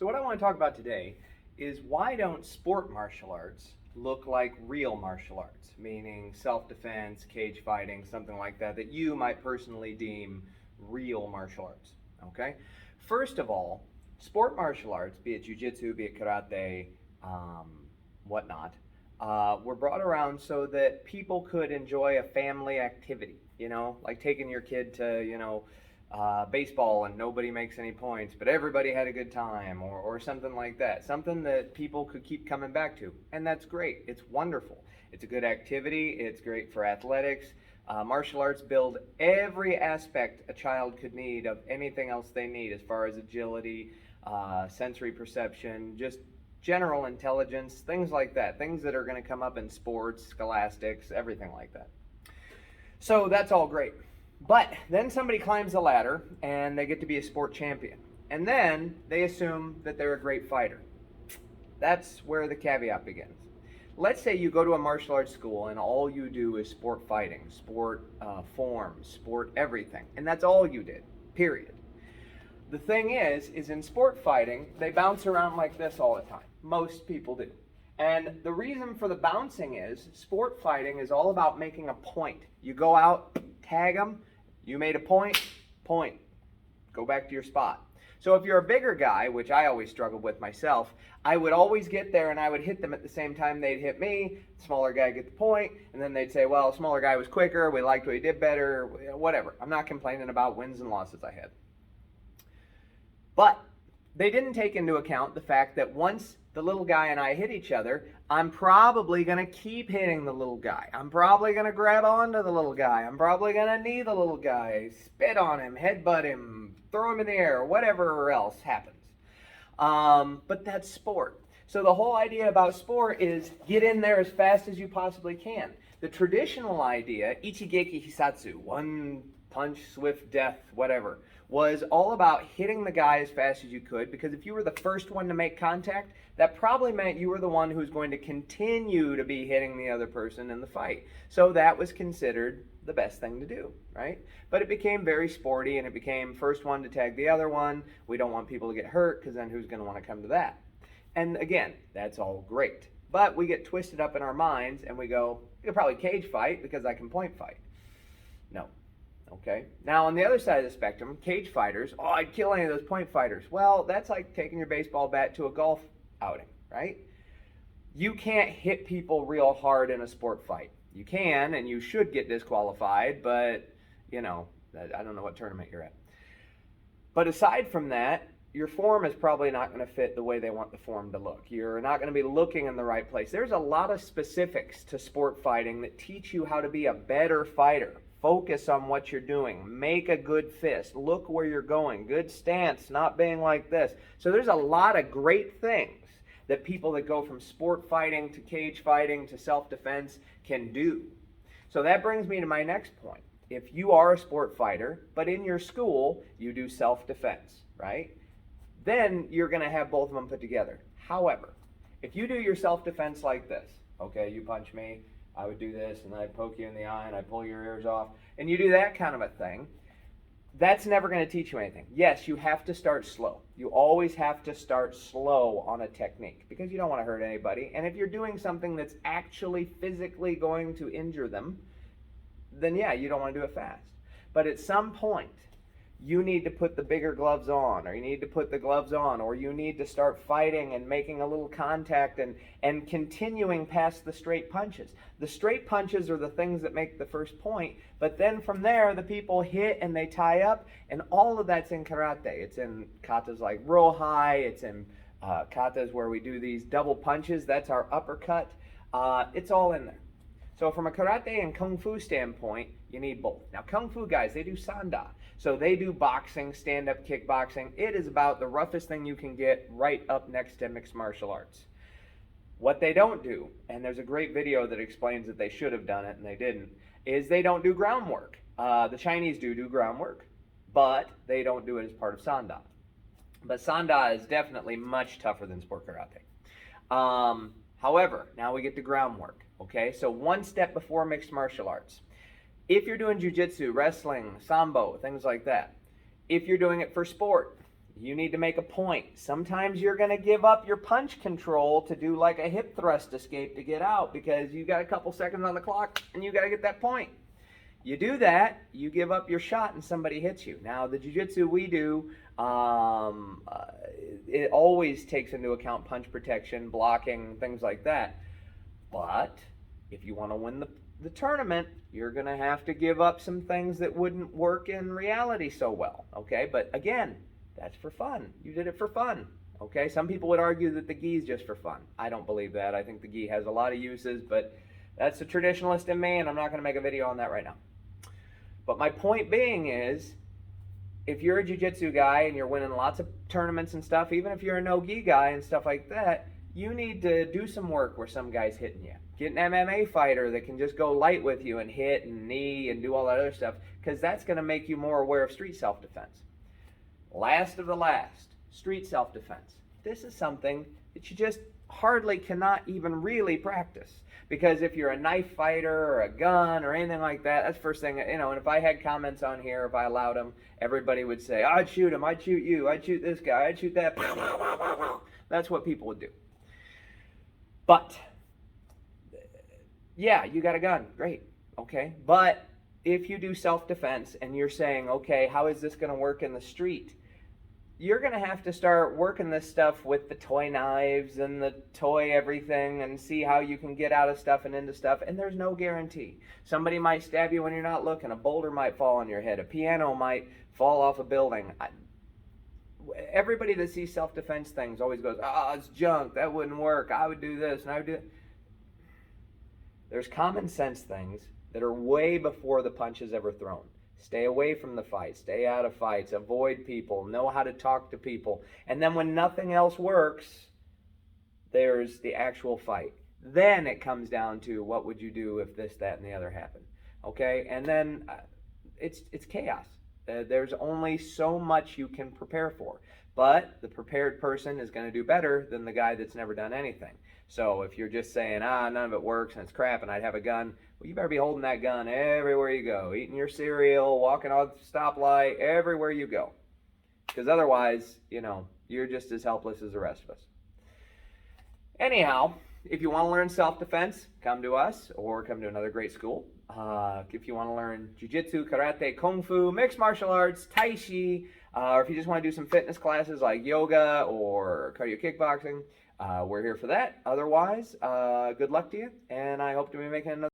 So what I want to talk about today is why don't sport martial arts look like real martial arts, meaning self-defense, cage fighting, something like that, that you might personally deem real martial arts, okay? First of all, sport martial arts, be it jiu-jitsu, be it karate, whatnot, were brought around so that people could enjoy a family activity, like taking your kid to, baseball and nobody makes any points, but everybody had a good time, or something like that. Something that people could keep coming back to. And that's great. It's wonderful. It's a good activity. It's great for athletics. Martial arts build every aspect a child could need of anything else they need as far as agility, sensory perception, just general intelligence, things like that. Things that are going to come up in sports, scholastics, everything like that. So that's all great. But then somebody climbs the ladder and they get to be a sport champion. And then they assume that they're a great fighter. That's where the caveat begins. Let's say you go to a martial arts school and all you do is sport fighting, sport forms, sport everything. And that's all you did, period. The thing is in sport fighting, they bounce around like this all the time. Most people do. And the reason for the bouncing is sport fighting is all about making a point. You go out, tag them, you made a point, go back to your spot. So if you're a bigger guy, which I always struggled with myself, I would always get there and I would hit them at the same time they'd hit me. Smaller guy get the point, and then they'd say, well, smaller guy was quicker, we liked what he did better, whatever. I'm not complaining about wins and losses I had. But they didn't take into account the fact that once the little guy and I hit each other, I'm probably going to keep hitting the little guy. I'm probably going to grab onto the little guy. I'm probably going to knee the little guy, spit on him, headbutt him, throw him in the air, whatever else happens. But that's sport. So the whole idea about sport is get in there as fast as you possibly can. The traditional idea, ichigeki hisatsu, one punch, swift death, whatever, was all about hitting the guy as fast as you could, because if you were the first one to make contact, that probably meant you were the one who's going to continue to be hitting the other person in the fight. So that was considered the best thing to do, right? But it became very sporty, and it became first one to tag the other one. We don't want people to get hurt, because then who's going to want to come to that? And again, that's all great. But we get twisted up in our minds, and we go, you could probably cage fight because I can point fight. No. Okay. Now, on the other side of the spectrum, cage fighters, I'd kill any of those point fighters. Well, that's like taking your baseball bat to a golf outing, right? You can't hit people real hard in a sport fight. You can, and you should get disqualified, but, I don't know what tournament you're at. But aside from that, your form is probably not going to fit the way they want the form to look. You're not going to be looking in the right place. There's a lot of specifics to sport fighting that teach you how to be a better fighter. Focus on what you're doing. Make a good fist. Look where you're going. Good stance, not being like this. So there's a lot of great things that people that go from sport fighting to cage fighting to self-defense can do. So that brings me to my next point. If you are a sport fighter, but in your school you do self-defense, right? Then you're going to have both of them put together. However, if you do your self-defense like this, okay, you punch me, I would do this, and I'd poke you in the eye, and I'd pull your ears off, and you do that kind of a thing, that's never going to teach you anything. Yes, you have to start slow. You always have to start slow on a technique, because you don't want to hurt anybody, and if you're doing something that's actually physically going to injure them, then yeah, you don't want to do it fast. But at some point, you need to put the bigger gloves on, or you need to put the gloves on, or you need to start fighting and making a little contact and continuing past the straight punches. The straight punches are the things that make the first point, but then from there, the people hit and they tie up, and all of that's in karate. It's in katas like rohai, it's in katas where we do these double punches, that's our uppercut. It's all in there. So from a karate and kung fu standpoint, you need both. Now kung fu guys, they do sanda. So they do boxing, stand-up kickboxing. It is about the roughest thing you can get right up next to mixed martial arts. What they don't do, and there's a great video that explains that they should have done it and they didn't, is they don't do groundwork. The Chinese do groundwork, but they don't do it as part of sanda. But sanda is definitely much tougher than sport karate. However, now we get to groundwork. Okay, so one step before mixed martial arts. If you're doing jiu-jitsu, wrestling, sambo, things like that, if you're doing it for sport, You need to make a point. Sometimes you're going to give up your punch control to do like a hip thrust escape to get out because you got a couple seconds on the clock and you got to get that point. You do that, you give up your shot and somebody hits you. Now, the jiu-jitsu we do, it always takes into account punch protection, blocking, things like that. But if you want to win the tournament, you're going to have to give up some things that wouldn't work in reality so well, okay? But again, that's for fun. You did it for fun, okay? Some people would argue that the gi is just for fun. I don't believe that. I think the gi has a lot of uses, but that's the traditionalist in me, and I'm not going to make a video on that right now. But my point being is, if you're a jiu-jitsu guy and you're winning lots of tournaments and stuff, even if you're a no-gi guy and stuff like that, you need to do some work where some guy's hitting you. Get an MMA fighter that can just go light with you and hit and knee and do all that other stuff, because that's going to make you more aware of street self-defense. Last of the last, street self-defense. This is something that you just hardly cannot even really practice. Because if you're a knife fighter or a gun or anything like that, that's the first thing, and if I had comments on here, if I allowed them, everybody would say, I'd shoot him, I'd shoot you, I'd shoot this guy, I'd shoot that. That's what people would do. But, yeah, you got a gun, great, okay. But if you do self-defense and you're saying, okay, how is this going to work in the street? You're going to have to start working this stuff with the toy knives and the toy everything and see how you can get out of stuff and into stuff, and there's no guarantee. Somebody might stab you when you're not looking. A boulder might fall on your head. A piano might fall off a building. Everybody that sees self-defense things always goes, it's junk. That wouldn't work. I would do this and I would do it. There's common sense things that are way before the punch is ever thrown. Stay away from the fight. Stay out of fights. Avoid people. Know how to talk to people. And then when nothing else works, there's the actual fight. Then it comes down to what would you do if this, that, and the other happened. Okay? And then it's chaos. There's only so much you can prepare for. But the prepared person is going to do better than the guy that's never done anything. So if you're just saying, none of it works and it's crap and I'd have a gun, well, you better be holding that gun everywhere you go. Eating your cereal, walking off the stoplight, everywhere you go. Because otherwise, you're just as helpless as the rest of us. Anyhow, if you want to learn self-defense, come to us or come to another great school. If you want to learn jiu-jitsu, karate, kung fu, mixed martial arts, tai chi, or if you just want to do some fitness classes like yoga or cardio kickboxing, we're here for that. Otherwise, good luck to you, and I hope to be making another